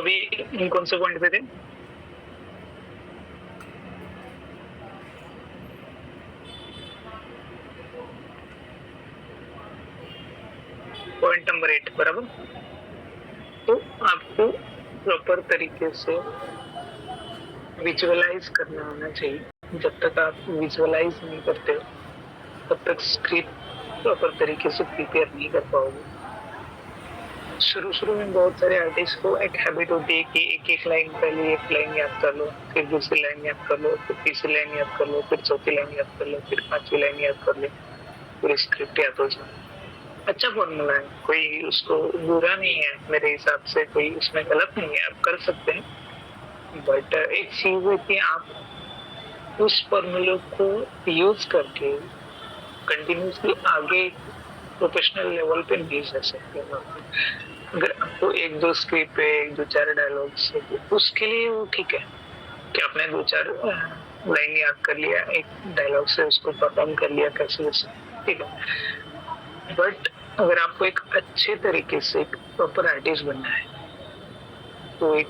अभी कौन से पॉइंट पे थे? पॉइंट नंबर 8 बराबर। तो आपको प्रॉपर तरीके से विजुअलाइज करना आना चाहिए। जब तक आप विजुअलाइज नहीं करते हो तब तक स्क्रिप्ट प्रॉपर तरीके से प्रिपेयर नहीं कर पाओगे। शुरू में बहुत सारे आर्टिस्ट को एक हैबिट होती है कि एक एक लाइन, पहले एक लाइन याद कर लो, फिर दूसरी लाइन याद कर लो, फिर तीसरी लाइन याद कर लो, फिर चौथी लाइन याद कर लो, फिर पांचवी लाइन याद कर लो, पूरी स्क्रिप्ट याद हो जाए। अच्छा फॉर्मूला है, कोई उसको बुरा नहीं है मेरे हिसाब से, कोई उसमें गलत नहीं है, आप कर सकते हैं। बट एक चीज है कि आप उस फॉर्मूले को यूज करके कंटिन्यूसली आगे प्रोफेशनल लेवल पे नहीं जा सकते। अगर आपको एक दो स्क्रिप्ट है, एक दो चार डायलॉग्स है, तो उसके लिए वो ठीक है कि आपने दो चार लाइन याद कर लिया, एक डायलॉग से उसको परफॉर्म कर लिया कैसे वैसे, ठीक है। बट अगर आपको एक अच्छे तरीके से एक प्रॉपर आर्टिस्ट बनना है तो एक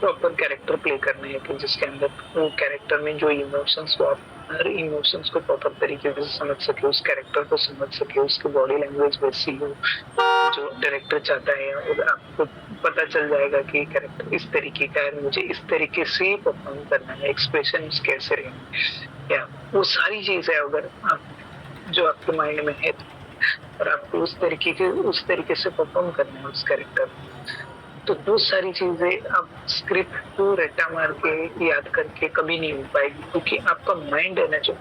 प्रॉपर कैरेक्टर प्ले करना है कि जिसके अंदर वो कैरेक्टर में जो इमोशंस, वो आप हर इमोशंस को प्रॉपर तरीके से समझ सके, उस कैरेक्टर को समझ सके, उसकी बॉडी लैंग्वेज वैसी हो जो डायरेक्टर चाहता है, और आपको पता चल जाएगा कि कैरेक्टर इस तरीके का है, मुझे इस तरीके से परफॉर्म करना है, एक्सप्रेशन कैसे रहेंगे, या वो सारी चीजें अगर आप जो आपके माइंड में है और आपको उस तरीके से परफॉर्म करना है उस कैरेक्टर, तो बहुत सारी चीजें आप स्क्रिप्ट को रट्टा मार के याद करके कभी नहीं हो पाएगी, क्योंकि आपका माइंड है ना जो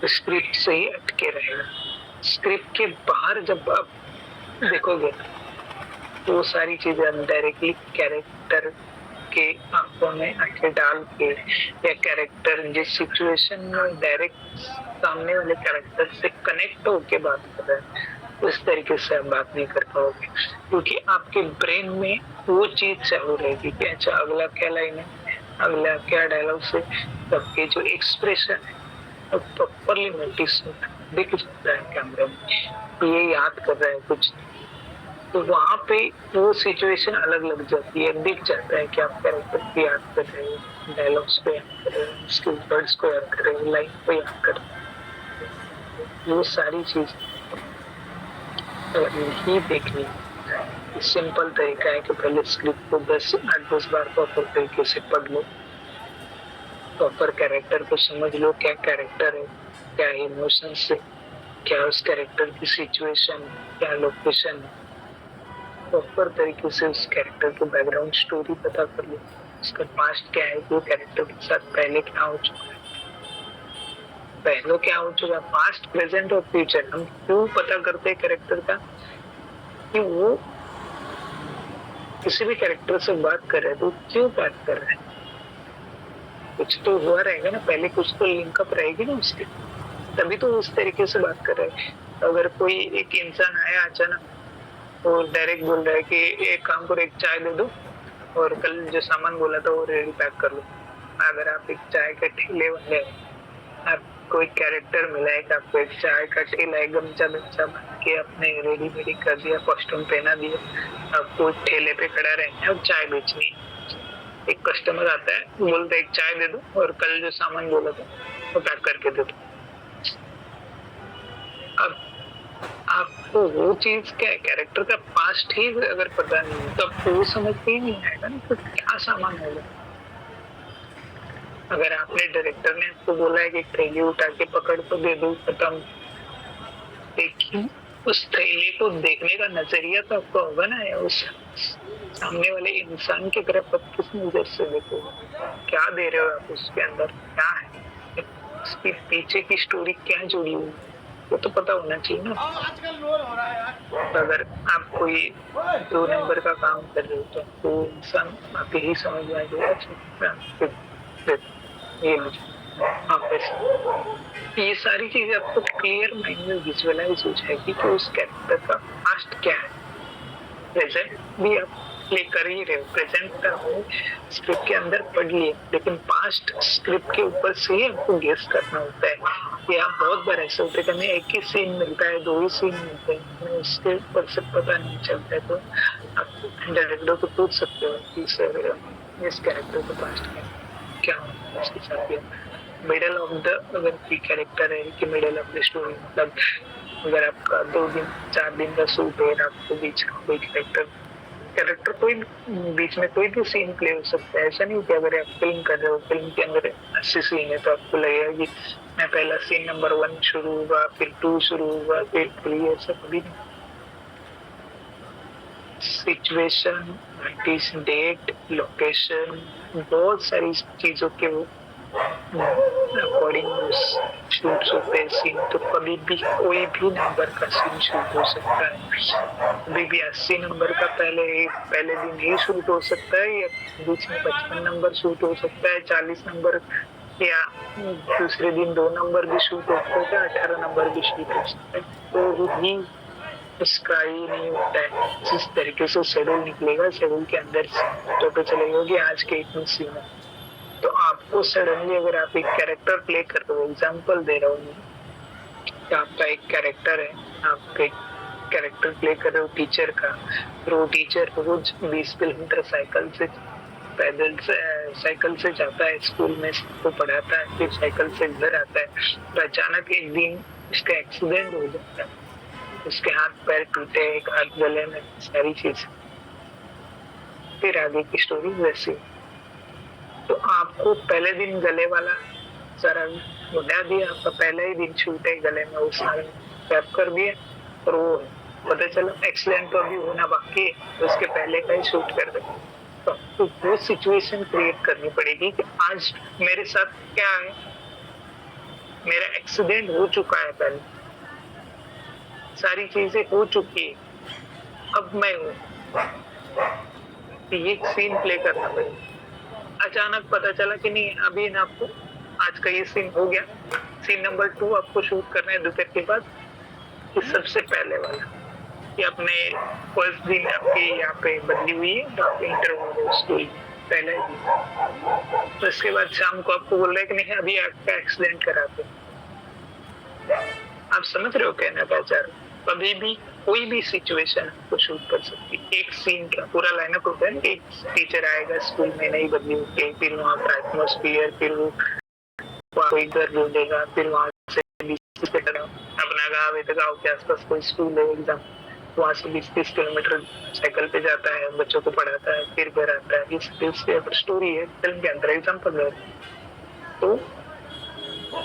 स्क्रिप्ट से ही अटके रहेगा। स्क्रिप्ट के बाहर जब आप देखोगे तो वो सारी चीजें डायरेक्टली कैरेक्टर के आंखों में आंखें डाल के, या कैरेक्टर जिस सिचुएशन में डायरेक्ट सामने वाले कैरेक्टर से कनेक्ट होके बात कर रहे हैं उस तरीके से आप बात नहीं कर पाओगे, क्योंकि आपके ब्रेन में वो चीज चालू रहेगी कि अच्छा अगला क्या लाइन है, अगला क्या डायलॉग से, सबके जो एक्सप्रेशन है वो प्रॉपरली नोटिस दिख जाता है कैमरे में, ये याद कर रहा है कुछ, तो वहां पे वो सिचुएशन अलग लग जाती है, दिख जाता है कि आप कैरेक्टर को याद कर रहे हो, डायलॉग्स को याद कर रहे हो, उसके वर्ड्स को याद कर रहे हो, लाइन को याद कर रहे हो। वो सारी चीज ही देखनी है। सिंपल तरीका है कि पहले स्क्रिप्ट को 10 बार प्रॉपर तरीके से पढ़ लो, प्रॉपर कैरेक्टर को समझ लो, क्या कैरेक्टर है, क्या इमोशंस है, क्या उस कैरेक्टर की सिचुएशन, क्या लोकेशन है, प्रॉपर तरीके से उस कैरेक्टर के बैकग्राउंड स्टोरी पता कर लो, उसका पास्ट क्या है, वो कैरेक्टर के साथ पहले क्या हो चुका है, पहले क्या हो चुका है, पास्ट प्रेजेंट और फ्यूचर। हम क्यों पता करते हैं कैरेक्टर का कि वो किसी भी कैरेक्टर से बात कर रहे हैं तो क्यों बात कर रहे हैं, कुछ तो हुआ रहेगा ना, पहले कुछ तो लिंकअप रहेगी ना उसके, तभी तो उस तरीके से बात कर रहे हैं। अगर कोई एक इंसान आया अचानक तो डायरेक्ट बोल रहा है कि एक काम करो, एक चाय दे दो और कल जो सामान बोला था वो रेडी पैक कर लो। अगर आप एक चाय के ठेले वाले, आपको एक कैरेक्टर मिला है कि आपको एक चाय का ठेला है, गमछा बच्चा बन के अपने रेडी कर दिया, कॉस्ट्यूम पहना दिया, आपको ठेले पे खड़ा रहना है और चाय बेचनी है। एक कस्टमर आता है, बोलता है एक चाय दे दो और कल जो सामान बोला था वो पैक करके दे दो। अब आपको वो चीज क्या है, कैरेक्टर का पास्ट ही अगर पता नहीं है तो आपको वो समझ में ही नहीं आएगा ना, तो क्या सामान होगा। अगर आपने डायरेक्टर ने आपको बोला है कि थैली उठा के पकड़ तो दे दो, खत्म, लेकिन उस थैली को देखने का नजरिया तो आपका होगा ना, या उस सामने वाले इंसान की तरफ आप किस नजर से देखोगे, क्या दे रहे हो आप उसके अंदर, क्या है उसके पीछे की स्टोरी, क्या जुड़ी हुई, वो तो पता होना चाहिए ना। अगर आप कोई 2 नंबर का काम कर रहे हो तो इंसान आप यही समझ में आ जाएगा ये सारी चीजें आपको क्लियर माइंड में विजुअलाइज हो जाएगी कि उस कैरेक्टर का पास्ट क्या है, प्रेजेंट भी आप प्ले कर ही रहे हो, प्रेजेंट का स्क्रिप्ट के अंदर पढ़ लिए, लेकिन पास्ट स्क्रिप्ट के ऊपर से ही आपको गेस करना होता है। या बहुत बार ऐसा होता है कि हमें एक ही सीन मिलता है, 2 ही सीन मिलते हैं, उसके ऊपर से पता नहीं चलता है, तो आपको डायरेक्टर को पूछ सकते हो कि सर इस कैरेक्टर को पास्ट में क्या होगा उसके साथ, या मिडल ऑफ द, अगर कोई कैरेक्टर है कि मिडल ऑफ द स्टोरी, मतलब अगर आपका 2 दिन 4 दिन का शूट है, आपको बीच का कोई कैरेक्टर कोई बीच में कोई भी सीन प्ले हो सकता है। ऐसा नहीं कि अगर आप फिल्म कर रहे हो, फिल्म के अंदर 80 सीन है तो आपको लगेगा कि मैं पहला सीन नंबर 1 शुरू हुआ, फिर 2 शुरू हुआ, फिर 3, ऐसा कभी नहीं। सिचुएशन, आर्टिस्ट, डेट, लोकेशन, बहुत सारी चीजों के अकॉर्डिंग शूट होते हैं सीन। तो कभी भी कोई भी नंबर का सीन शूट हो सकता है। कभी भी 80 नंबर का पहले दिन ही शूट हो सकता है, या बीच में 55 नंबर शूट हो सकता है, 40 नंबर, या दूसरे दिन 2 नंबर भी शूट हो सकता है, 18 नंबर भी शूट हो सकता है। तो ही उसका ही नहीं होता है। जिस तरीके से शेड्यूल निकलेगा, शेड्यूल के अंदर तो पता चलेगा कि आज के इतने सीन है। तो आपको सडनली, अगर आप एक कैरेक्टर प्ले कर रहे हो, एग्जांपल दे रहा हूँ कि आपका एक कैरेक्टर है, आप एक कैरेक्टर प्ले कर रहे हो टीचर का, फिर वो टीचर रोज 20 किलोमीटर साइकिल से जाता है स्कूल में, सबको पढ़ाता है, फिर साइकिल से घर आता है। तो अचानक एक दिन उसका एक्सीडेंट हो जाता है, उसके हाथ पैर टूटे, एक हाथ गले में, सारी चीज। फिर आगे की स्टोरी वैसी। तो आपको पहले दिन गले वाला सारा बुढ़ा दिया, आपका पहला ही दिन शूट है, गले में वो सारा रैप कर दिया, और वो पता चला एक्सीडेंट तो अभी होना बाकी है, उसके पहले का ही शूट कर दे। तो वो सिचुएशन क्रिएट करनी पड़ेगी कि आज मेरे साथ क्या है, मेरा एक्सीडेंट हो चुका है, पहले सारी चीजें हो चुकी है, अब मैं हूँ, ये सीन प्ले करना पड़ेगा। अचानक पता चला कि नहीं, अभी ना आपको आज का ये सीन हो गया, सीन नंबर 2 आपको शूट करना है दोपहर के बाद, ये सबसे पहले वाला, कि अपने फर्स्ट दिन आपके यहाँ पे बदली हुई है, तो आप इंटरव्यू स्कूल पहले दिन, तो इसके बाद शाम को आपको बोल रहे कि नहीं अभी आपका एक्सीडेंट कराते। आप समझ रहे हो कहना क्या चाह रहे हो? कभी भी कोई भी सिचुएशन को शूट कर सकती। एक सीन का पूरा लाइनअप होता है कि टीचर आएगा स्कूल में, नहीं बदली होके, फिर वहाँ का एटमोस्फियर, फिर वो कोई घर ढूंढेगा, फिर वहाँ से अपना गाँव के आसपास कोई स्कूल है एग्जाम, वहाँ से 20-30 किलोमीटर साइकिल पे जाता है, बच्चों को पढ़ाता है, फिर घर आता है। इस स्टोरी है फिल्म के अंदर, एग्जाम्पल है। तो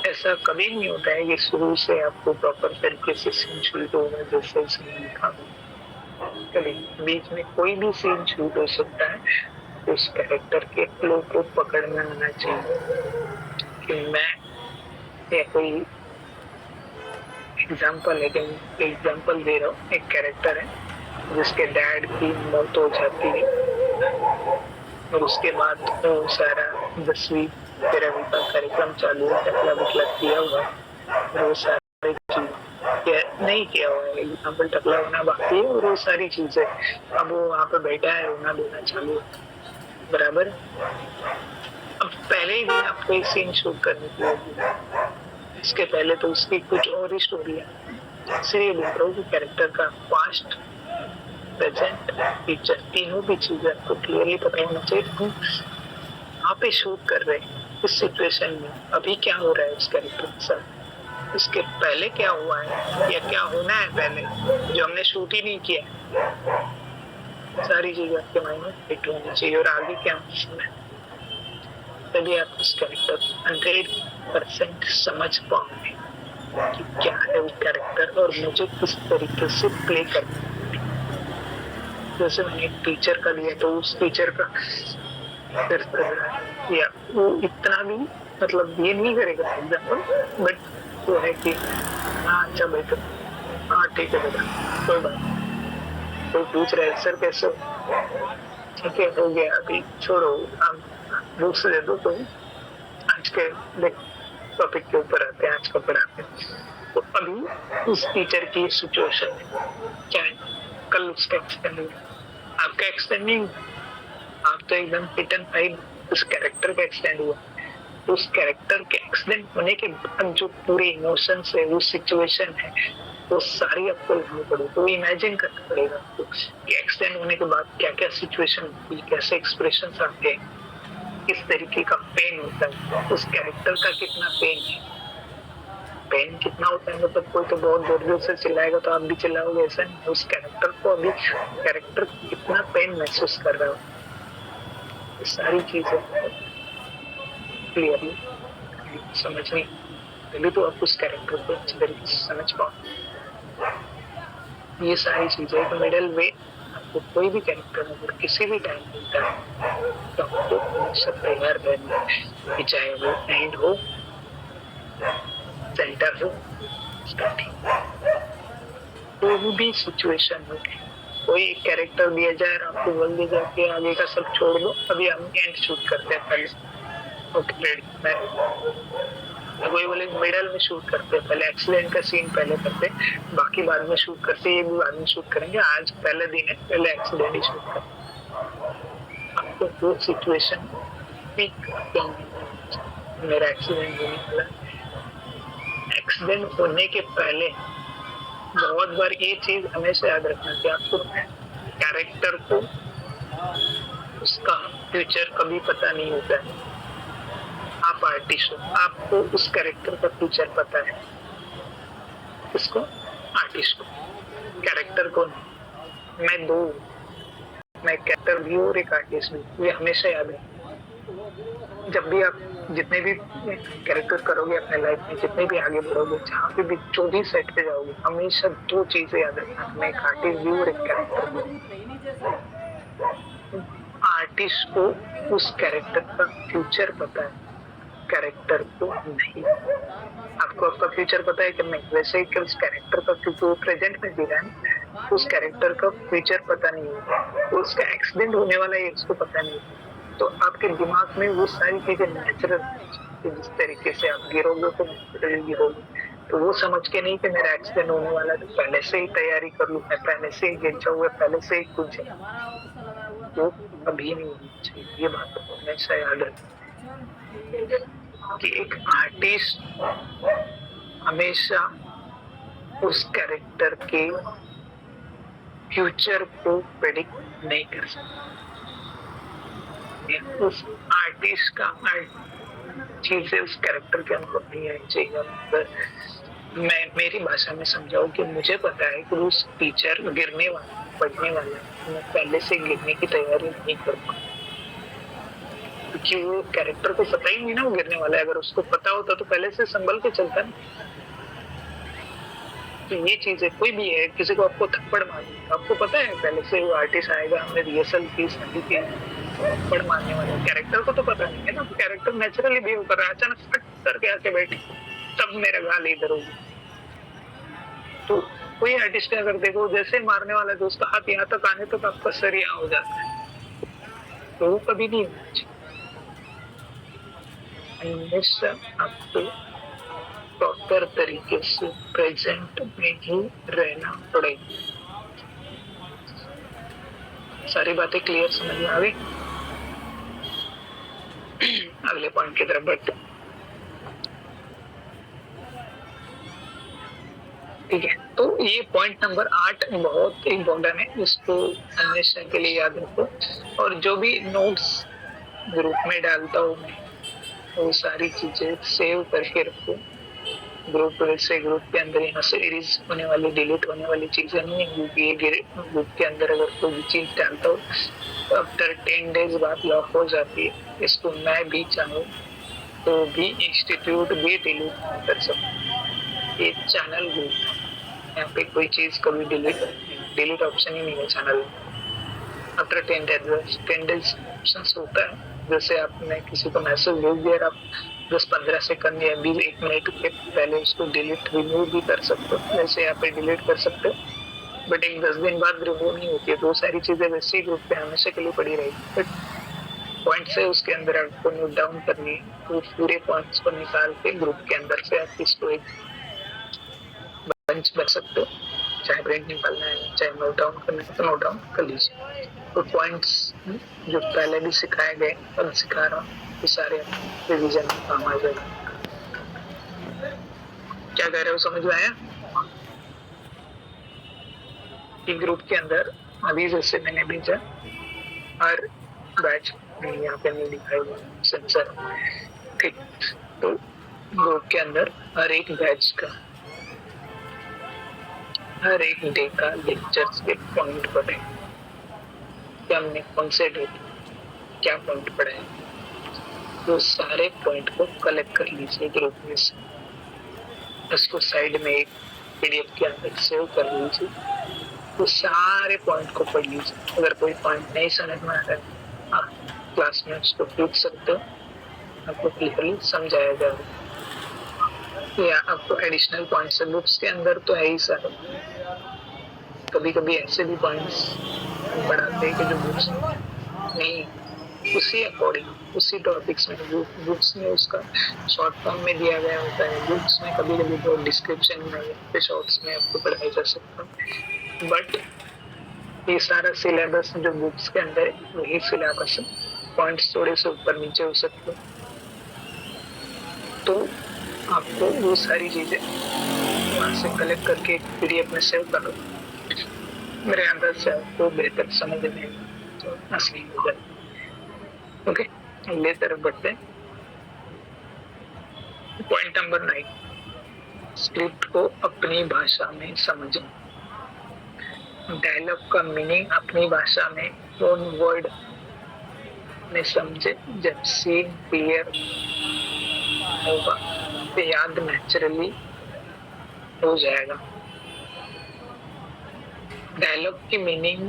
ऐसा कभी नहीं होता है कि शुरू से आपको प्रॉपर तरीके से सीन शूट होगा जैसे सीन लिखा। कभी बीच में कोई भी सीन शूट हो सकता है, तो उस कैरेक्टर के फ्लो को पकड़ना आना चाहिए कि मैं, या कोई एग्जाम्पल है, एग्जाम्पल दे रहा हूँ, एक कैरेक्टर है जिसके डैड की मौत हो जाती है, और उसके बाद वो सारा 10वीं 13वीं का कार्यक्रम चालू है, टकला बुकला किया हुआ है, वो सारी चीज नहीं किया हुआ है, एग्जाम्पल टकला होना बाकी है, और वो सारी चीजें अब वो वहाँ पे बैठा है, रोना धोना चालू है, बराबर। अब पहले ही दिन आपको एक सीन शूट करने की होगी, इसके पहले तो उसकी कुछ और ही स्टोरी है। इसलिए बोल रहा हूँ कि कैरेक्टर का पास्ट, प्रेजेंट, फ्यूचर, तीनों भी चीजें आपको क्लियरली पता होना चाहिए। हम वहाँ पे शूट कर रहे हैं इस सिचुएशन में, अभी क्या हो रहा है उस कैरेक्टर के साथ, इसके पहले क्या हुआ है या क्या होना है पहले, जो हमने शूट ही नहीं किया। सारी चीजें आपके माइंड में फिट होनी चाहिए, और आगे क्या होना है, तभी आप उस कैरेक्टर 100% समझ पाओगे कि क्या है वो कैरेक्टर, और मुझे किस तरीके से प्ले करना है। जैसे मैंने एक टीचर का लिया, तो उस टीचर का या वो इतना भी मतलब ये नहीं करेगा एग्जाम्पल, बट वो है कि हाँ अच्छा बेटा, हाँ ठीक है बेटा, कोई बात, तो पूछ रहे सर कैसे, ठीक है हो गया, अभी छोड़ो, आप बुक्स दे दो, तो आज के टॉपिक के ऊपर आते हैं, आज का पढ़ाते हैं। तो अभी उस टीचर की सिचुएशन क्या है, कल उसका एक्सटेंड हुआ, आपका एक्सटेंड नहीं, आप तो एकदम फिट एंड फाइन, उस कैरेक्टर का एक्सटेंड हुआ। उस कैरेक्टर के एक्सीडेंट होने के बाद जो पूरे इमोशंस है, वो सिचुएशन है, वो सारी आपको लिखनी पड़ेगी। तो इमेजिन करना पड़ेगा आपको कि एक्सीडेंट होने के बाद क्या क्या सिचुएशन होती है, कैसे एक्सप्रेशन आते हैं, किस तरीके का पेन होता है, उस कैरेक्टर का कितना पेन है। पेन कितना होता है मतलब कोई तो बहुत जोर से चिल्लाएगा तो आप भी चिल्लाओगे, ऐसा नहीं। उस कैरेक्टर को अभी कैरेक्टर कितना पेन महसूस कर रहा हो, ये सारी चीजें क्लियरली समझनी। पहले तो आप उस कैरेक्टर को अच्छी तरीके से समझ पाओ। ये सारी चीजें एक मिडल वे आपको कोई भी कैरेक्टर अगर किसी भी टाइम मिलता है तो आपको हमेशा तैयार रहना है, चाहे वो एंड हो, सेंटर हो, स्टार्टिंग, कोई भी सिचुएशन हो, कोई एक कैरेक्टर दिया जाए और आपको बोल दिया जाए कि आगे का सब छोड़ दो, अभी हम एंड शूट करते हैं पहले। ओके रेडी, मैं कोई बोले मिडल में शूट करते हैं, पहले एक्सीडेंट का सीन पहले करते हैं, बाकी बाद में शूट करते हैं, ये भी बाद में शूट करेंगे, आज पहले दिन है, पहले एक्सीडेंट ही शूट करें। आपको वो सिचुएशन मेरा एक्सीडेंट होने वाला, एक्सीडेंट होने के पहले बहुत बार ये चीज हमेशा याद रखना कि आपको कैरेक्टर को उसका फ्यूचर कभी पता नहीं होता है। आप आर्टिस्ट हो, आपको उस कैरेक्टर का फ्यूचर पता है, इसको आर्टिस्ट को, कैरेक्टर को नहीं। मैं दो, मैं कैरेक्टर भी हूँ और एक आर्टिस्ट भी, ये हमेशा याद है। जब भी आप जितने भी कैरेक्टर करोगे अपने लाइफ में, जितने भी आगे बढ़ोगे, जहाँ पे भी जो भी सेट पे जाओगे, हमेशा दो चीजें याद रखना, मैं एक आर्टिस्ट भी हूँ और एक कैरेक्टर भी। आर्टिस्ट को उस कैरेक्टर का फ्यूचर पता है, कैरेक्टर को नहीं। आपको आपका फ्यूचर पता है कि नहीं, वैसे ही कि उस कैरेक्टर का, क्योंकि वो प्रेजेंट में जी रहा है, उस कैरेक्टर का फ्यूचर पता नहीं है, उसका एक्सीडेंट होने वाला है उसको पता नहीं है। तो आपके दिमाग में वो सारी चीजें नेचुरल, जिस तरीके से आप गिरोगे तो नेचुरली गिरोगे, तो वो समझ के नहीं कि मेरा एक्सीडेंट होने वाला है तो पहले से ही तैयारी कर लूं, मैं पहले से ही गिर जाऊंगा, पहले से ही कुछ है, वो अभी नहीं होनी चाहिए। ये बात हमेशा याद रखना कि एक आर्टिस्ट हमेशा उस कैरेक्टर के फ्यूचर को प्रेडिक्ट नहीं कर सकता। उस आर्टिस्ट का चीजें उस कैरेक्टर के अंदर नहीं आनी चाहिए। मैं मेरी भाषा में समझाऊं कि मुझे पता है कि उस टीचर गिरने वाला, पढ़ने वाला, मैं पहले से गिरने की तैयारी नहीं करता, क्योंकि वो कैरेक्टर को पता ही नहीं ना वो गिरने वाला है। अगर उसको पता होता तो पहले से संभल के चलता ना। तो ये चीज है, कोई भी है, किसी को आपको थप्पड़ मारनी, आपको पता है पहले से वो आर्टिस्ट आएगा, हमने रिहर्सल की, संगीत की, थप्पड़ मारने वाले कैरेक्टर को तो पता नहीं है ना। कैरेक्टर नेचुरली बिहेव कर रहा है, अचानक फट करके आके बैठे, तब मेरा गाल इधर होगी। तो कोई आर्टिस्ट अगर देखो जैसे मारने वाला है तो उसका हाथ यहाँ तक आने तक आपका सर यहाँ हो जाता है, तो वो कभी नहीं होना चाहिए। हमेशा आपको प्रॉपर तरीके से प्रेजेंट में ही रहना पड़ेगा। सारी बातें क्लियर समझ में आ गई? अगले पॉइंट की तरफ बढ़ते। ठीक है, तो ये पॉइंट नंबर 8 बहुत इम्पोर्टेंट है, इसको हमेशा के लिए याद रखो। और जो भी नोट्स ग्रुप में डालता हूँ मैं, वो सारी चीजें सेव करके रखो ग्रुप से। ग्रुप के अंदर यहाँ से इरेज होने वाली, डिलीट होने वाली चीजें नहीं है, क्योंकि ये ग्रुप के अंदर अगर कोई भी चीज डालता हूँ तो आफ्टर 10 डेज बाद लॉक हो जाती है। इसको मैं भी चाहूँ तो भी इंस्टीट्यूट भी डिलीट कर सकता। ये चैनल ग्रुप, यहाँ पे कोई चीज कभी डिलीट ऑप्शन ही नहीं है चैनल। आफ्टर 10 डेज ऑप्शन होता है, जैसे आपने किसी को मैसेज भेज दिया, आप 10-15 सेकंड या 1 मिनट के पहले उसको डिलीट रिमूव भी कर सकते हो, वैसे यहाँ पे डिलीट कर सकते हो। बट एक 10 दिन बाद रिमूव नहीं होती है, तो सारी चीजें वैसे ही ग्रुप पे हमेशा के लिए पड़ी रहेगी। बट पॉइंट से उसके अंदर आपको नोट डाउन करनी है, तो पूरे पॉइंट्स को निकाल के ग्रुप के अंदर से आप इसको एक बंच बन सकते हो। चाहे प्रिंट निकालना है, चाहे नोट डाउन करना है तो नोट डाउन कर लीजिए। तो पॉइंट्स जो पहले भी सिखाए गए और सिखा रहा हूँ, ये सारे रिवीजन में काम आ जाएगा। क्या कह रहे हो, समझ में आया? कि ग्रुप के अंदर अभी जैसे मैंने भेजा, हर बैच यहाँ पे नहीं दिखाई हुआ सेंसर, ठीक। तो ग्रुप के अंदर हर एक बैच का, हर एक डे का लेक्चर्स के पॉइंट पढ़े कि हमने कौन से डे क्या पॉइंट पढ़े, वो सारे पॉइंट को कलेक्ट कर लीजिए ग्रुप में से, उसको साइड में एक पीडीएफ के अंदर सेव कर लीजिए, वो सारे पॉइंट को पढ़ लीजिए। अगर कोई पॉइंट नहीं समझ में आ रहा है आप क्लास में उसको पूछ सकते हो, आपको क्लियरली समझाया जाएगा। या आपको एडिशनल पॉइंट्स है बुक्स के अंदर तो है ही सारे, कभी कभी ऐसे भी पॉइंट्स हम पढ़ाते हैं कि जो बुक्स नहीं, उसी अकॉर्डिंग उसी टॉपिक्स में बुक्स में उसका शॉर्ट फॉर्म में दिया गया होता है, बुक्स में कभी कभी तो डिस्क्रिप्शन में या शॉर्ट्स में आपको पढ़ाया जा सकता है। बट ये सारा सिलेबस जो बुक्स के अंदर है वही सिलेबस है, पॉइंट्स थोड़े से ऊपर नीचे हो सकते हैं, तो आपको वो सारी चीजें वहां से कलेक्ट करके पीडीएफ में सेव करो। मेरे अंदर से आपको बेहतर समझ में तो आसानी हो जाए। ओके, अगले तरफ बढ़ते हैं। पॉइंट नंबर 9, स्क्रिप्ट को अपनी भाषा में समझें। डायलॉग का मीनिंग अपनी भाषा में ओन वर्ड में समझे। जब सीन क्लियर होगा तो याद नेचुरली हो जाएगा। डायलॉग की मीनिंग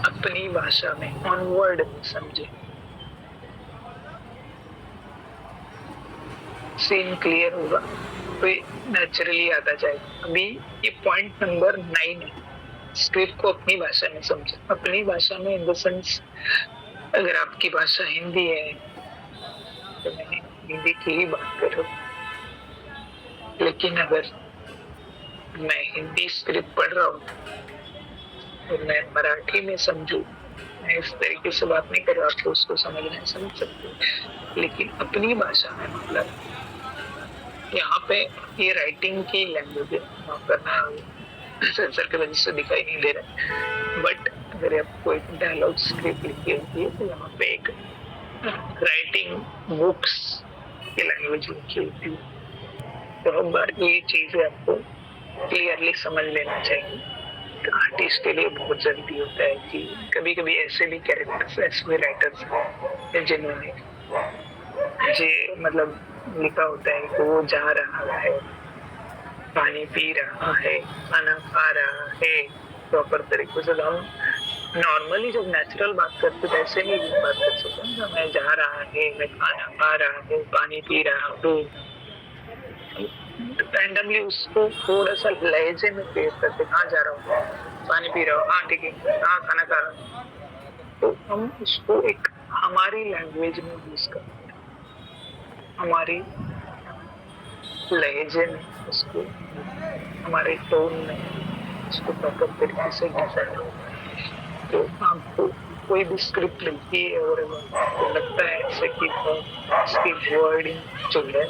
अपनी भाषा में ऑन वर्ड में समझे, सीन क्लियर होगा तो नेचुरली आता जाएगा। अभी ये पॉइंट नंबर 9 है, स्क्रिप्ट को अपनी भाषा में समझे। अपनी भाषा में इन द सेंस, अगर आपकी भाषा हिंदी है तो मैं हिंदी की ही बात कर रहा हूँ, लेकिन अगर मैं हिंदी स्क्रिप्ट पढ़ रहा हूँ तो मैं मराठी में समझू, मैं इस तरीके से बात नहीं कर रहा, आपको उसको समझना समझ सकते, लेकिन अपनी भाषा में मतलब यहाँ पे ये राइटिंग की लैंग्वेज है, करना सेंसर की वजह से दिखाई नहीं दे रहा, बट अगर आपको एक डायलॉग स्क्रिप्ट लिखी होती है तो यहाँ पे एक राइटिंग बुक्स की लैंग्वेज लिखी होती है। तो हर बार ये चीजें आपको क्लियरली समझ लेना चाहिए। आर्टिस्ट के लिए बहुत जरूरी होता है कि कभी कभी ऐसे भी कैरेक्टर्स, ऐसे भी राइटर्स हैं जिन्होंने मतलब लिखा होता है कि वो जा रहा है, पानी पी रहा है, खाना खा रहा है, प्रॉपर तरीके से। हम नॉर्मली जब नेचुरल बात करते तो ऐसे नहीं बात कर सकते, मैं जा रहा है, मैं खाना खा रहा हूँ, पानी पी रहा हूँ, रैंडमली उसको थोड़ा सा लहजे में पेश करते, कहाँ जा रहा हूँ, पानी पी रहा हूँ, हाँ ठीक है, हाँ खाना खा रहा हूँ, तो हम उसको एक हमारी लैंग्वेज में यूज करते हैं, हमारी लहजे में उसको, हमारे टोन में उसको प्रॉपर तरीके से डिजाइन होता है। तो आपको कोई भी स्क्रिप्ट लिखी है और लगता है ऐसे कि इसकी वर्डिंग जो है,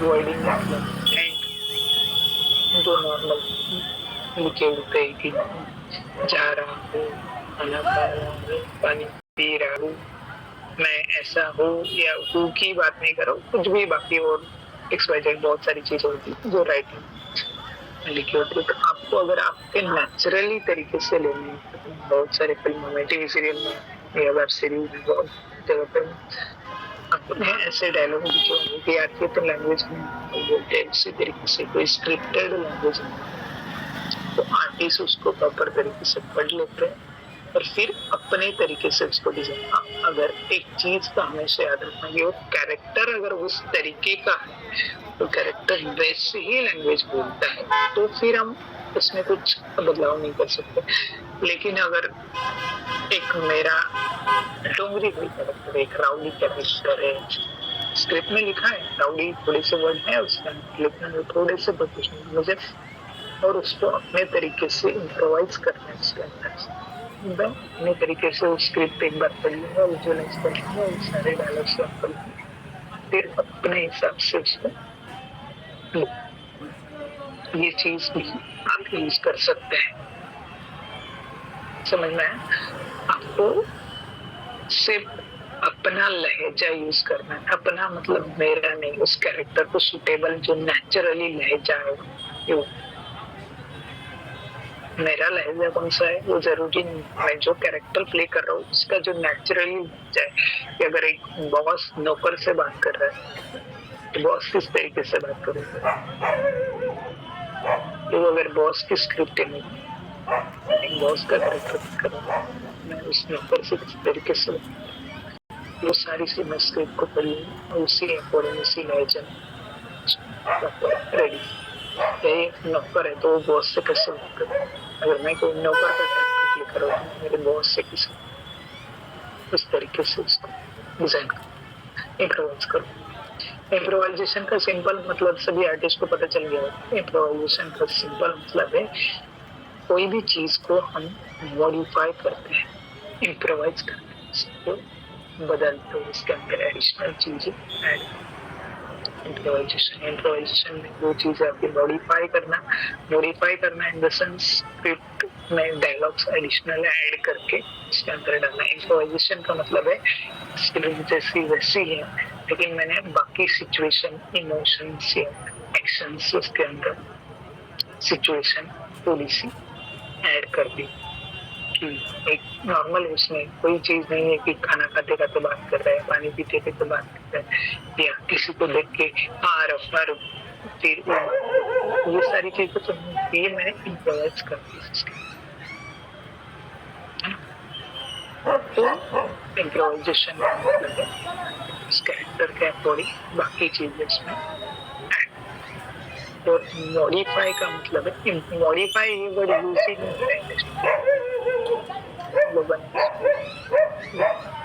वर्डिंग मतलब एंड जो नॉर्मल लिखे होते हैं कि जा रहा हूँ, खाना खा रहा हूँ, पानी पी रहा हूँ, मैं ऐसा हूँ, या हूँ की बात नहीं करो, कुछ भी बाकी और एक्सवाइजेड बहुत सारी चीजें होती है जो राइटिंग लिखी होती है। तो आपको अगर आपके नेचुरली तरीके से लेने, बहुत सारे फिल्मों में, टीवी सीरियल में या वेब सीरीज में, बहुत जगह पर आपने ऐसे डायलॉग लिखे होंगे कि आपकी तो लैंग्वेज में बोलते हैं उसी तरीके से, कोई स्क्रिप्टेड लैंग्वेज में, तो आर्टिस्ट उसको प्रॉपर तरीके से पढ़ लेते हैं और फिर अपने तरीके से उसको डिजाइन। अगर एक चीज का हमेशा याद रखना है, वो कैरेक्टर अगर उस तरीके का है तो कैरेक्टर वैसे ही लैंग्वेज बोलता है, तो फिर हम उसमें कुछ बदलाव नहीं कर सकते। लेकिन अगर एक मेरा डोंगरी कोई कैरेक्टर, एक रावली कैरेक्टर है, स्क्रिप्ट में लिखा है राउडी थोड़े से वर्ड है उसका, लेकिन थोड़े से बहुत कुछ नहीं मुझे, और उसको अपने तरीके से इम्प्रोवाइज करना है उसके अंदर। मैं अपने तरीके से वो स्क्रिप्ट एक बार पढ़ लूंगा, विजुअलाइज कर लूंगा, वो सारे डायलॉग सब पढ़ लूंगा, फिर अपने हिसाब से उसको, ये चीज भी आप यूज कर सकते हैं। समझ में आया? आपको सिर्फ अपना लहजा यूज करना है, अपना मतलब मेरा नहीं, उस कैरेक्टर को सुटेबल जो नेचुरली लहजा है वो। मेरा लहजा कौन सा है वो जरूरी नहीं, मैं जो कैरेक्टर प्ले कर रहा हूँ उसका जो नेचुरली लहजा है। कि अगर एक बॉस नौकर से बात कर रहा है तो बॉस किस तरीके से बात करेगा, तो अगर बॉस की स्क्रिप्ट नहीं, एक बॉस का कैरेक्टर कर रहा हूँ, मैं उस नौकर से किस तरीके से, वो सारी सी मैं स्क्रिप्ट को पढ़ी और उसी अकॉर्डिंग उसी लहजा रेडी। यही नौकर है तो वो बॉस से कैसे बात करें, अगर मैं कोई नौकर का कैरेक्टर प्ले कर रहा हूँ मेरे बॉस से किसी उस तरीके से उसको डिजाइन करो, इम्प्रोवाइज करो। इम्प्रोवाइजेशन का सिंपल मतलब सभी आर्टिस्ट को पता चल गया। इम्प्रोवाइजेशन का सिंपल मतलब है कोई भी चीज को हम मॉडिफाई करते हैं, इम्प्रोवाइज करते हैं, उसको बदलते हैं, इसके अंदर एडिशनल चीजें ऐड। इम्प्रोवाइजेशन में वो चीज आपकी मॉडिफाई करना इन द सेंस स्क्रिप्ट में डायलॉग्स एडिशनल ऐड करके इसके अंदर डालना। इम्प्रोवाइजेशन का मतलब है स्क्रिप्ट जैसी वैसी है लेकिन मैंने बाकी सिचुएशन, इमोशंस या एक्शंस उसके अंदर सिचुएशन थोड़ी सी ऐड कर दी। कि एक नॉर्मल उसमें कोई चीज नहीं है कि खाना खाते खाते बात कर रहे हैं, पानी पीते खाते बात कर रहे हैं, या किसी को देख के फिर ये सारी चीजें तो ये मैंने इम्प्रोवाइज कर दी। तो इम्प्रोवाइजेशन मतलब है उस कैरेक्टर के अकॉर्डिंग बाकी चीजें इसमें ऐड। तो मॉडिफाई का मतलब है, मॉडिफाई ये वर्ड यूज ही नहीं होता है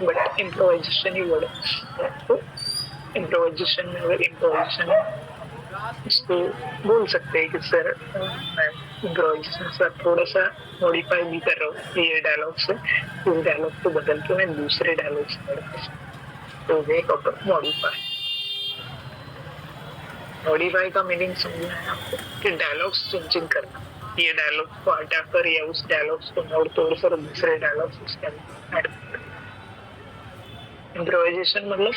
बट इम्प्रोवाइजेशन ही वर्ड है। तो इम्प्रोवाइजेशन में अगर इम्प्रोवाइजेशन इसको बोल सकते हैं कि सर मैं इम्प्रोवाइजेशन सर थोड़ा सा मॉडिफाई भी कर रहा हूँ ये डायलॉग से, इस डायलॉग को बदल के मैं दूसरे डायलॉग से कर रहा हूँ, तो वे मॉडिफाई। मॉडिफाई का मीनिंग समझना है आपको कि डायलॉग्स चेंजिंग करना, ये डायलॉग को हटाकर या उस डायलॉग को मोड़ तोड़ कर दूसरे डायलॉग उसके अंदर ऐड कर। इम्प्रोवाइजेशन मतलब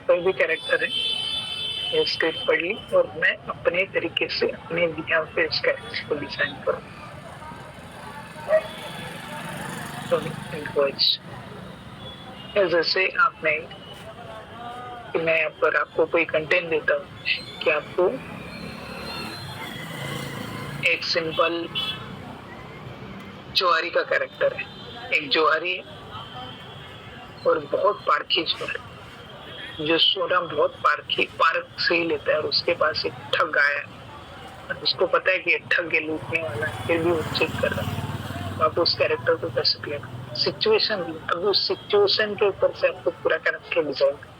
कोई भी कैरेक्टर है, ये स्क्रिप्ट पढ़ ली और मैं अपने तरीके से अपने बिहाव पे उस कैरेक्टर को डिजाइन करूँ। तो इम्प्रोवाइजेशन जैसे आपने कि मैं पर आपको कोई कंटेंट देता हूँ कि आपको एक सिंपल जोहारी का कैरेक्टर है, एक जोहारी है और बहुत पारखी जोहारी जो सोना बहुत पार्क से ही लेता है और उसके पास एक ठग आया है और उसको पता है कि ठग ये लूटने वाला है, फिर भी वो चेक कर रहा है। तो आप उस कैरेक्टर को कैसे प्ले करें, सिचुएशन भी, अब उस सिचुएशन के ऊपर से आपको पूरा कैरेक्टर डिजाइन करना।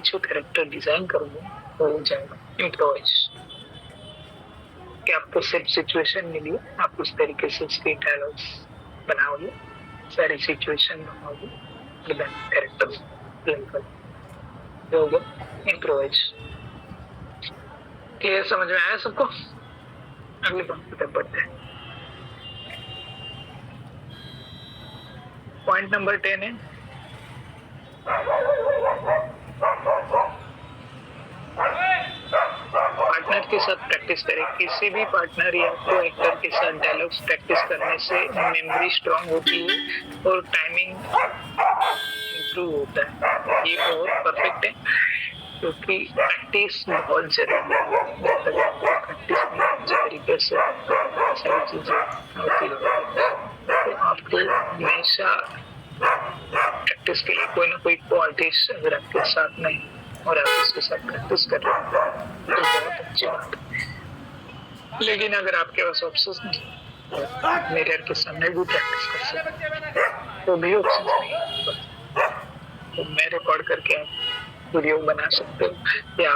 जो कैरेक्टर डिजाइन करूंगा वो हो जाएगा इम्प्रोवाइज। कि आपको सिर्फ सिचुएशन मिली, आप उस तरीके से उसके डायलॉग्स बनाओगे, सारी सिचुएशन बनाओगे, कैरेक्टर जो होगा इम्प्रोवाइज। क्लियर, समझ में आया सबको? अगले पॉइंट पे बढ़ते हैं। पॉइंट नंबर 10 है पार्टनर के साथ प्रैक्टिस करें। किसी भी पार्टनर या को एक्टर के साथ डायलॉग्स प्रैक्टिस करने से मेमोरी स्ट्रांग होती है और टाइमिंग इंप्रूव होता है। ये बहुत परफेक्ट है क्योंकि प्रैक्टिस बहुत जरूरी है। प्रैक्टिस अच्छे तरीके से सारी चीजें होती है तो आपको हमेशा प्रैक्टिस के लिए कोई ना कोई आर्टिस्ट अगर आपके साथ नहीं और आप उसके साथ प्रैक्टिस कर रहे हैं तो बहुत अच्छी बात है। लेकिन अगर आपके पास ऑप्शन नहीं, मिरर के सामने भी प्रैक्टिस कर सकते तो भी ऑप्शन नहीं। तो मैं रिकॉर्ड करके आप वीडियो बना सकते हो, या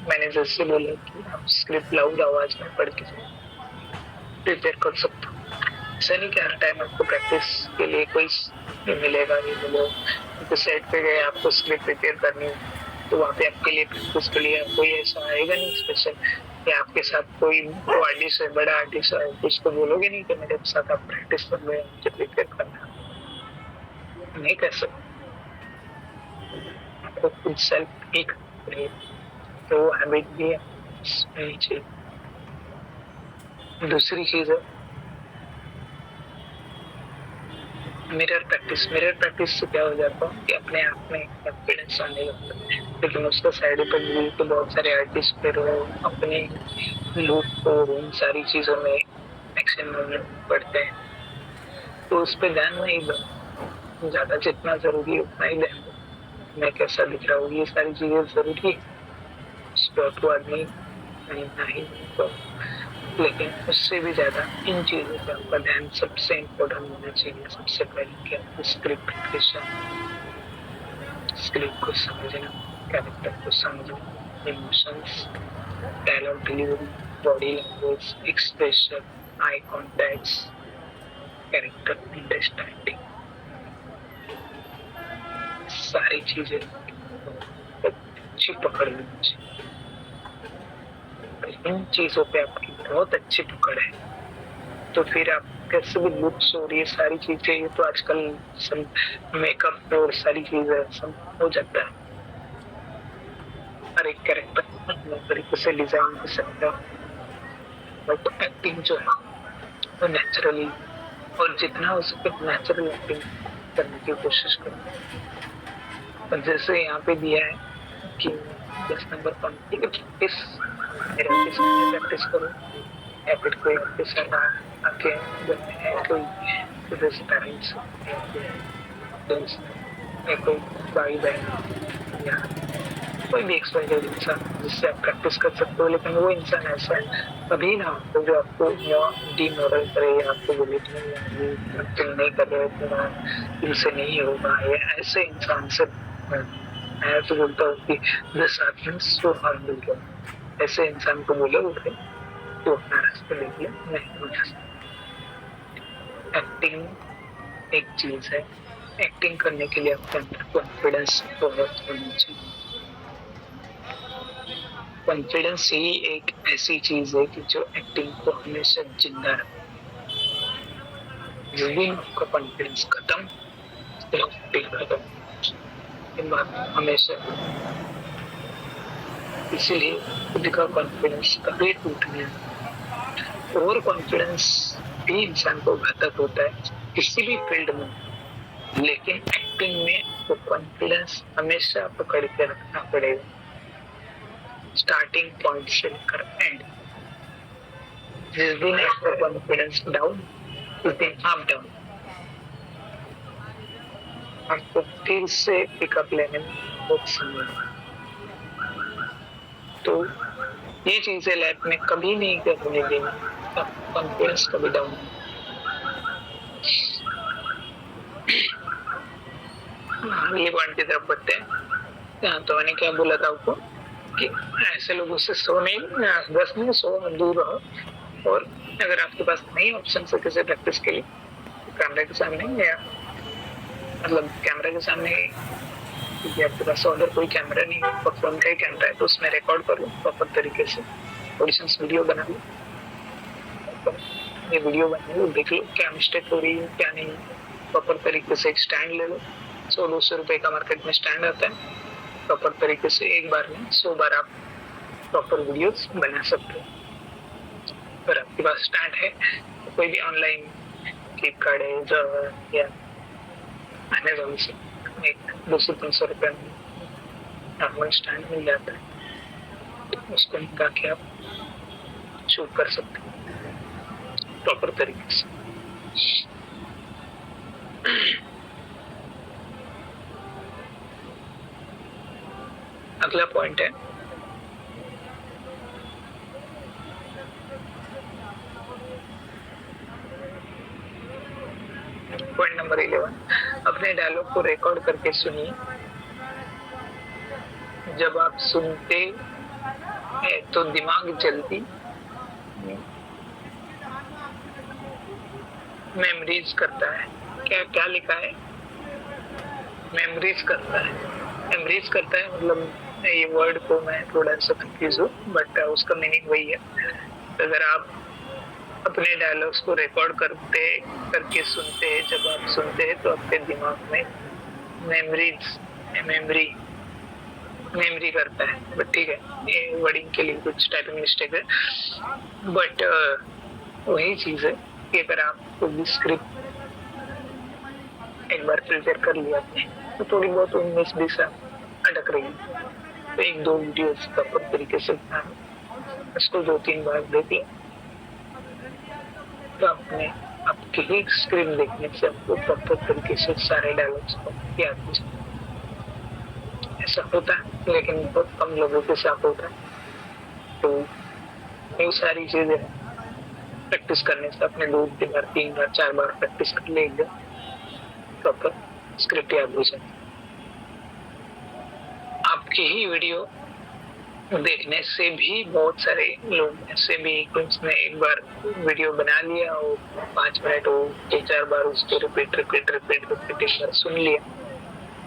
मैंने जैसे बोला कि आप स्क्रिप्ट लाउड आवाज में पढ़ के प्रिपेयर कर सकते हो। ऐसा नहीं कि हर टाइम आपको प्रैक्टिस के लिए कोई मिलेगा नहीं मिलेगा, तो सेट पे गए आपको स्क्रिप्ट प्रिपेयर करनी है तो वहाँ पे आपके लिए प्रैक्टिस के लिए कोई ऐसा आएगा नहीं स्पेशल, या आपके साथ कोई आर्टिस्ट है, बड़ा आर्टिस्ट है, कुछ तो बोलोगे नहीं कि मेरे साथ आप प्रैक्टिस कर लो, मुझे प्रिपेयर करना नहीं कर सकते। आपको खुद सेल्फ एक तो वो हैबिट भी है चाहिए। दूसरी चीज है मिरर प्रैक्टिस से क्या हो जाता है कि अपने आप में कॉन्फिडेंस आने लगता है, लेकिन उसका साइड इफेक्ट भी तो बहुत सारे आर्टिस्ट फिर अपने लुक को उन सारी चीजों में एक्शन में पड़ते हैं, तो उस पर ध्यान नहीं दो ज्यादा, जितना जरूरी है उतना ही ध्यान दो। मैं कैसा दिख रहा हूँ ये सारी चीजें जरूरी है, तो आदमी नहीं तो, लेकिन उससे भी ज्यादा इन चीजों पर आपका ध्यान सबसे इम्पोर्टेंट होना चाहिए। सबसे पहले क्या, स्क्रिप्ट को समझना, कैरेक्टर को समझना, emotions, dialogue delivery, body language, expression, eye contacts, character understanding, सारी चीजें अच्छी पकड़ लेनी चाहिए। इन चीजों पे आपकी बहुत अच्छी पकड़ है तो फिर आप कैसे भी लुक्स और ये सारी चीजें, ये तो आजकल सब मेकअप और सारी चीजें सब हो जाता है, हर एक कैरेक्टर तरीके से डिजाइन कर सकते हो, बट एक्टिंग जो है वो नेचुरली, और जितना हो सके नेचुरल एक्टिंग करने की कोशिश करो। और जैसे यहाँ पे दिया है कि 10 नंबर प्रैक्टिस करो, या फिर कोई ऑफिस आके कोई पेरेंट्स या कोई भाई बहन या कोई भी एक्सपायर्ड इंसान जिससे आप प्रैक्टिस कर सकते हो, लेकिन वो इंसान ऐसा है कभी ना हो जो आपको डीमोरल करे या आपको बोले तुम नहीं कर रहे हो, इनसे नहीं होगा, ये ऐसे इंसान से मैं तो बोलता हूँ कि 10 आदमी 100 हाथ मिल गया, ऐसे इंसान को बोलोगे तो अपना रास्ता देख ले, नहीं हो सकता। एक्टिंग एक चीज है, एक्टिंग करने के लिए आपके अंदर कॉन्फिडेंस बहुत होना चाहिए। कॉन्फिडेंस ही एक ऐसी चीज है कि जो एक्टिंग को हमेशा जिंदा रखे। यदि आपका कॉन्फिडेंस खत्म तो एक्टिंग खत्म, ये बात हमेशा। इसीलिए खुद का कॉन्फिडेंस कभी टूटने, ओवर कॉन्फिडेंस भी इंसान को घातक होता है किसी भी फील्ड में, लेकिन एक्टिंग में वो कॉन्फिडेंस हमेशा पकड़ के रखना पड़ेगा, स्टार्टिंग पॉइंट से लेकर एंड। जिस दिन आपका कॉन्फिडेंस डाउन, उस दिन आप डाउन, आपको फिर से पिकअप लेने में बहुत समय। तो ये चीजें लाइफ में कभी नहीं होने देनी, कॉन्फिडेंस कभी डाउन। अगले पॉइंट की तरफ बढ़ते हैं। तो मैंने क्या बोला था आपको कि ऐसे लोगों से 100 नहीं 10 नहीं 100 दूर रहो, और अगर आपके पास नहीं ऑप्शन से किसी प्रैक्टिस के लिए कैमरे के सामने, या मतलब कैमरे के सामने क्योंकि आपके पास अगर कोई कैमरा नहीं है और फोन का ही कैमरा है तो उसमें रिकॉर्ड कर लो प्रॉपर तरीके से, ऑडिशंस वीडियो बना लो, ये वीडियो बना लो, देख लो क्या मिस्टेक हो रही है क्या नहीं, प्रॉपर तरीके से एक स्टैंड ले लो, 100-200 रुपए का मार्केट में स्टैंड आता है, प्रॉपर तरीके से एक बार में 100 बार आप प्रॉपर वीडियोस बना सकते हो। अगर आपके पास स्टैंड है तो कोई भी ऑनलाइन फ्लिपकार्ट है या अमेजोन से एक 200-300 रुपए में नॉर्मल स्टैंड मिल जाता है, उसको निकाल के आप शूट कर सकते हैं प्रॉपर तरीके से। अगला पॉइंट है पॉइंट नंबर 11, अपने डायलॉग को रिकॉर्ड करके सुनिए जब आप सुनते हैं तो दिमाग जल्दी मेमोरीज करता है। क्या क्या लिखा है? मेमोरीज करता है। मेमोरीज करता है मतलब ये वर्ड को मैं थोड़ा सा कंफ्यूज हूँ, बट उसका मीनिंग वही है। अगर आप अपने डायलॉग्स को रिकॉर्ड करके सुनते हैं, जब आप सुनते हैं तो आपके दिमाग में मेमोरी करता है। बट ठीक है, ये वर्डिंग के लिए कुछ टाइपिंग मिस्टेक है, बट वही चीज है कि अगर आप कोई स्क्रिप्ट एक बार प्रिपेयर कर लिया आपने, तो थोड़ी बहुत 19-20 अटक रही है, तो 1-2 वीडियो प्रॉपर तरीके से उसको 2-3 बार देख लिया, तो आपके ही स्क्रीन देखने से आपको प्रॉपर तरीके से सारे डायलॉग्स को याद हो जाए। ऐसा होता है, लेकिन बहुत कम लोगों के साथ होता है। तो ये सारी चीजें प्रैक्टिस करने से अपने 2 बार 3 बार 4 बार प्रैक्टिस कर ले, प्रॉपर स्क्रिप्ट याद हो जाए। आपके ही वीडियो देखने से भी बहुत सारे लोग ऐसे भी, उसने एक बार वीडियो बना लिया और 5 मिनट हो 3-4 बार उसको रिपीट एक बार सुन लिया,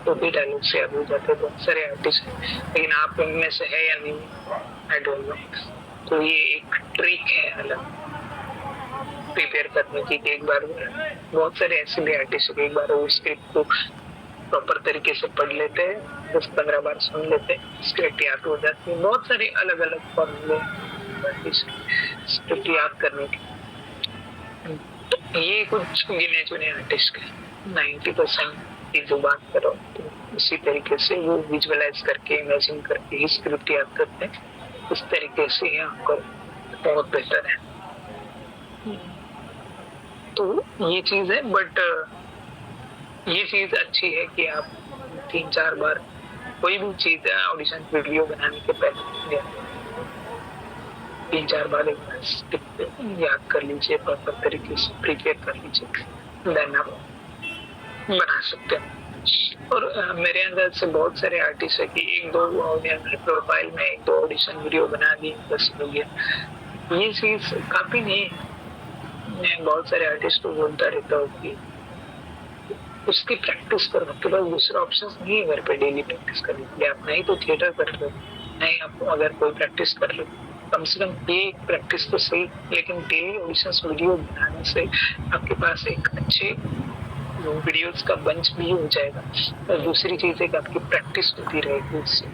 तो भी डायलॉग से याद हो जाते हैं। बहुत सारे आर्टिस्ट हैं, लेकिन आप उनमें से है या नहीं, आई डोंट नो। तो ये एक ट्रिक है अलग प्रिपेयर करने की, एक बार बहुत सारे ऐसे भी आर्टिस्ट एक बार वो स्क्रिप्ट को प्रॉपर तरीके से पढ़ लेते हैं, 10-15 बार सुन लेते हैं, स्क्रिप्ट याद हो जाती है। बहुत सारे अलग अलग फॉर्मूले स्क्रिप्ट याद करने के। ये कुछ गिने चुने आर्टिस्ट के 90% की जो बात करो, तो उसी तरीके से वो विजुअलाइज करके इमेजिन करके ही स्क्रिप्ट याद करते हैं। इस तरीके से आपको बहुत बेहतर है। तो ये चीज है, बट ये चीज अच्छी है कि आप 3-4 बार कोई भी चीज है ऑडिशन वीडियो बनाने के पहले 3-4 बार याद कर लीजिए, प्रॉपर तरीके से प्रिपेयर कर लीजिए, देन आप बना सकते हैं। और मेरे अंदर से बहुत सारे आर्टिस्ट है कि 1-2 प्रोफाइल में 1-2 ऑडिशन वीडियो बना दी, बस हो गया। ये चीज काफी नहीं है। मैं बहुत सारे आर्टिस्ट को बोलता रहता हूँ कि उसकी प्रैक्टिस करो, आपके पास दूसरा ऑप्शन नहीं है घर पे डेली प्रैक्टिस करने के लिए। आप नहीं तो थिएटर कर लो, नहीं आप अगर कोई प्रैक्टिस कर लो, कम से कम ये प्रैक्टिस तो सही, लेकिन डेली ऑडिशन वीडियो बनाने से आपके पास एक अच्छे वीडियोस का बंच भी हो जाएगा। और दूसरी चीज है कि आपकी प्रैक्टिस होती रहेगी उससे।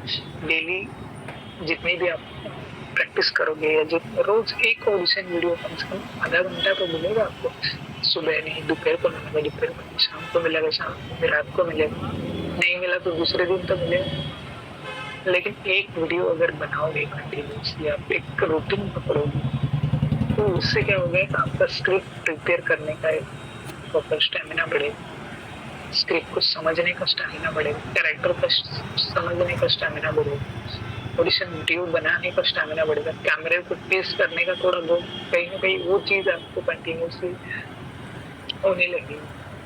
डेली जितनी भी आप प्रैक्टिस करोगे, या रोज एक ऑडिशन वीडियो कम से कम आधा घंटा तो मिलेगा आपको। सुबह नहीं, दोपहर को मिलेगा, दोपहर को शाम को मिलेगा, शाम को रात को मिलेगा, नहीं मिला तो दूसरे दिन तो मिलेगा। लेकिन एक वीडियो अगर बनाओगे कंटिन्यूसली, आप एक रूटीन पकड़ोगे, तो उससे क्या होगा कि आपका स्क्रिप्ट प्रिपेयर करने का एक प्रॉपर स्टेमिना बढ़ेगा, स्क्रिप्ट को समझने का स्टेमिना बढ़ेगा, कैरेक्टर को समझने का स्टेमिना बढ़ेगा, ऑडिशन वीडियो बनाने का स्टेमिना बढ़ेगा, कैमरे को टेस्ट करने का थोड़ा बहुत कहीं ना कहीं वो चीज आपको कंटिन्यूसली होने लगी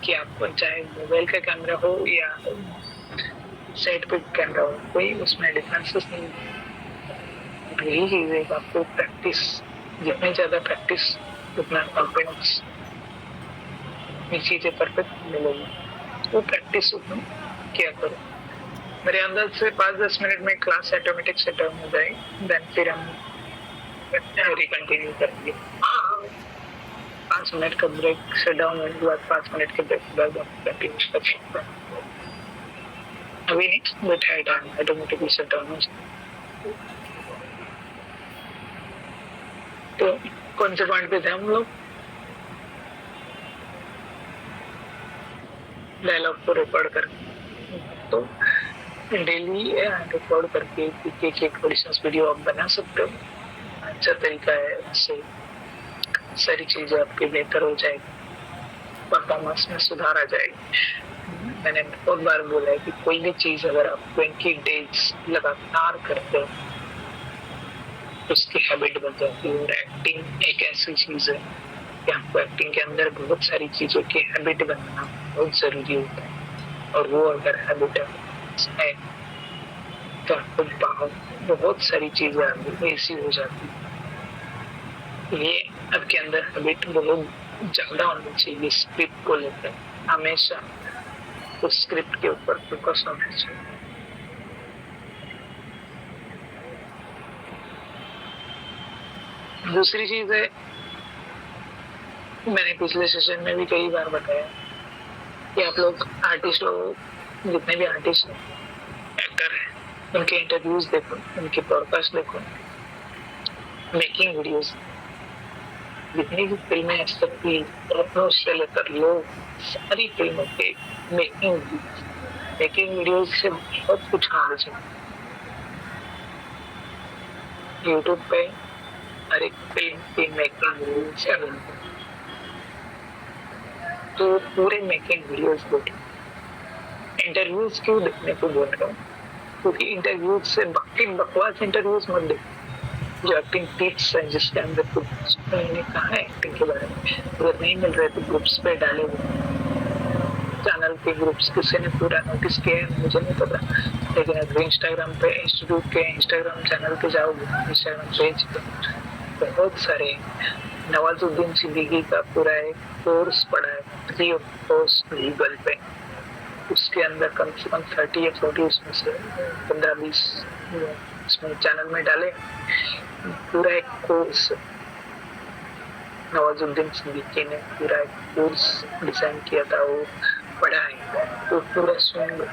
कि आपको चाहे मोबाइल का कैमरा हो या सेट पे कैमरा हो, कोई उसमें डिफरेंसेस नहीं। यही चीज है, आपको प्रैक्टिस, जितनी ज्यादा प्रैक्टिस उतना कॉन्फिडेंस, ये चीजें परफेक्ट मिलेगी। वो प्रैक्टिस उतना क्या करो। मेरे अंदर से 5-10 मिनट में क्लास ऑटोमेटिक सेटअप हो जाएगी, देन फिर हम रिकंटिन्यू करेंगे। 5 मिनट का ब्रेक, सेट डाउन होने के बाद 5 मिनट के ब्रेक के बाद हम कंटिन्यू कर सकते हैं। अभी नहीं, बट है टाइम ऑटोमेटिकली सेट डाउन हो जाए। तो कौन से पॉइंट पे थे हम लोग? डायलॉग को रिकॉर्ड करके, तो डेली रिकॉर्ड करके एक ऑडिशन वीडियो आप बना सकते हो। अच्छा तरीका है, इससे सारी चीजें आपकी बेहतर हो जाएगी, परफॉर्मेंस में सुधार आ जाएगी। मैंने बहुत बार बोला है कि कोई भी चीज अगर आप 20 डेज लगातार करते हो, उसकी हैबिट बन जाती है। और एक्टिंग एक ऐसी चीज है कि आपको एक्टिंग के अंदर बहुत सारी चीजों की हैबिट बनाना बहुत जरूरी होता है। और वो अगर हैबिट है तो आपको बहुत सारी चीजें आगे ऐसी हो जाती है। ये आपके अंदर हैबिट बहुत ज्यादा होनी चाहिए स्क्रिप्ट को लेकर, हमेशा उस स्क्रिप्ट के ऊपर फोकस होना चाहिए। दूसरी चीज है, मैंने पिछले सेशन में भी कई बार बताया कि आप लोग आर्टिस्ट लोग, जितने भी आर्टिस्ट हैं, एक्टर हैं, उनके इंटरव्यूज देखो, उनके पॉडकास्ट देखो, मेकिंग वीडियोस, जितनी भी फिल्में आज तक की से लेकर लोग सारी फिल्मों के मेकिंग वीडियोस से बहुत कुछ नॉलेज है। यूट्यूब पे हर एक फिल्म की मेकिंग वीडियोस अवेलेबल, तो पूरे मेकिंग वीडियोस देखो। इंटरव्यूज क्यों देखने को बोल रहा हूँ, क्योंकि इंटरव्यूज से बाकी बकवास इंटरव्यूज मत देखो, जो एक्टिंग टिप्स है जिसके अंदर कुछ मैंने कहा है एक्टिंग के बारे में, अगर नहीं मिल रहे तो ग्रुप्स पे डाले हुए चैनल के ग्रुप्स किसी ने पूरा नोटिस किया है मुझे नहीं पता, लेकिन अगर इंस्टाग्राम पे इंस्टीट्यूट के इंस्टाग्राम चैनल पे जाओगे, इंस्टाग्राम पेज पे बहुत सारे नवाजुद्दीन सिद्दीकी का पूरा एक कोर्स पढ़ा है, फ्री ऑफ कॉस्ट गूगल पे। उसके अंदर कम से कम 30 या 40 उसमें से 15-20 उसमें चैनल में डाले, पूरा एक कोर्स नवाजुद्दीन सिद्दीकी ने पूरा एक कोर्स डिजाइन किया था, वो पढ़ा है, तो पूरा सुन लो।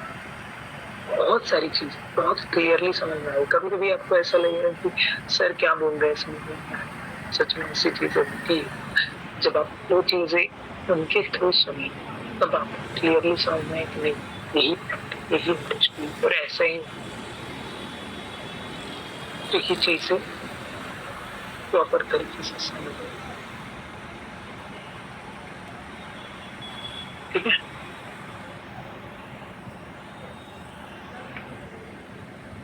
बहुत सारी चीज बहुत क्लियरली समझ में आई। कभी कभी आपको ऐसा लगेगा कि सर क्या बोल रहे हैं, समझ में नहीं आ रहा, सच में ऐसी चीजें होती है। जब आप वो चीजें उनके थ्रू सुनी तब आप क्लियरली समझ में कि यही इंडस्ट्री और ऐसा ही यही चीजें प्रॉपर तरीके से समझ। ठीक है,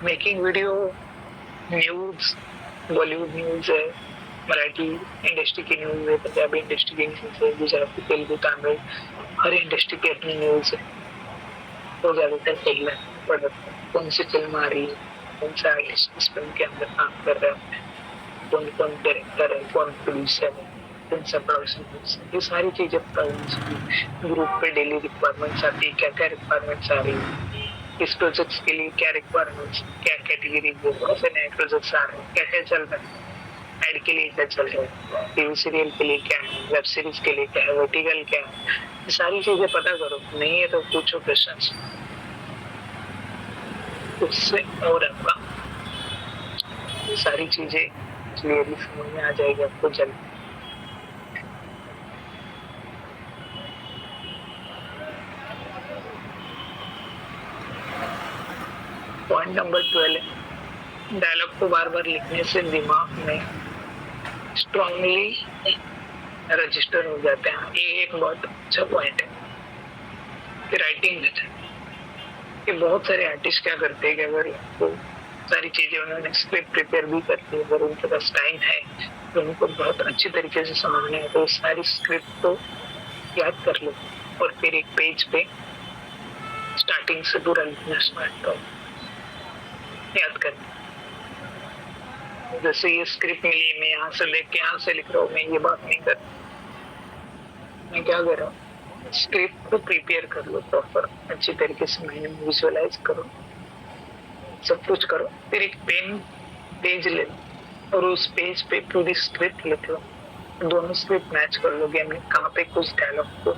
making video news, Bollywood news है, मराठी इंडस्ट्री की न्यूज है, पंजाबी इंडस्ट्री की न्यूज है, गुजराती, तेलुगु, तमिल, हर इंडस्ट्री की अपनी न्यूज है। तो ज्यादातर पहले पढ़ कौन सी फिल्म आ रही है, कौन सा आर्टिस्ट इस फिल्म के अंदर काम कर रहा है, कौन कौन डायरेक्टर है, कौन प्रोड्यूसर है, कौन सा प्रोडक्शन हाउस है, ये सारी चीजें ग्रुप पे डेली रिक्वायरमेंट्स आती है, क्या क्या रिक्वायरमेंट्स आ रही है, इस प्रोजेक्ट्स के लिए क्या रिक्वायरमेंट्स, क्या कैटेगरी, कौन से नए प्रोजेक्ट्स आ रहे हैं, क्या क्या चल रहा है, एड के लिए क्या चल रहा है, टीवी सीरियल के लिए क्या है, वेब सीरीज के लिए क्या है, वर्टिकल क्या है, ये सारी चीजें पता करो। नहीं है तो पूछो क्वेश्चंस, उससे और आपका सारी चीजें क्लियरली समझ में आ जाएगी आपको जल्दी। पॉइंट नंबर 12 है, डायलॉग को बार बार लिखने से दिमाग में स्ट्रांगली रजिस्टर हो जाते हैं। ये एक बहुत अच्छा पॉइंट है कि राइटिंग में कि बहुत सारे आर्टिस्ट क्या करते हैं कि अगर वो सारी चीजें उन्होंने स्क्रिप्ट प्रिपेयर भी करती है, अगर उनके पास टाइम है तो उनको बहुत अच्छी तरीके से समझना है, तो सारी स्क्रिप्ट को याद कर लो और फिर एक पेज पे स्टार्टिंग से पूरा लिखना स्टार्ट करो, याद कर। जैसे ये स्क्रिप्ट मिली, मैं यहाँ से देख के यहाँ से लिख रहा हूँ, मैं ये बात नहीं कर, मैं क्या कर रहा हूँ, स्क्रिप्ट को प्रिपेयर कर लो प्रॉपर अच्छी तरीके से, माइंड में विजुअलाइज करो, सब कुछ करो, फिर एक पेन पेज ले लो और उस पेज पे पूरी स्क्रिप्ट लिख लो, दोनों स्क्रिप्ट मैच कर लो, कहाँ पे कुछ डायलॉग को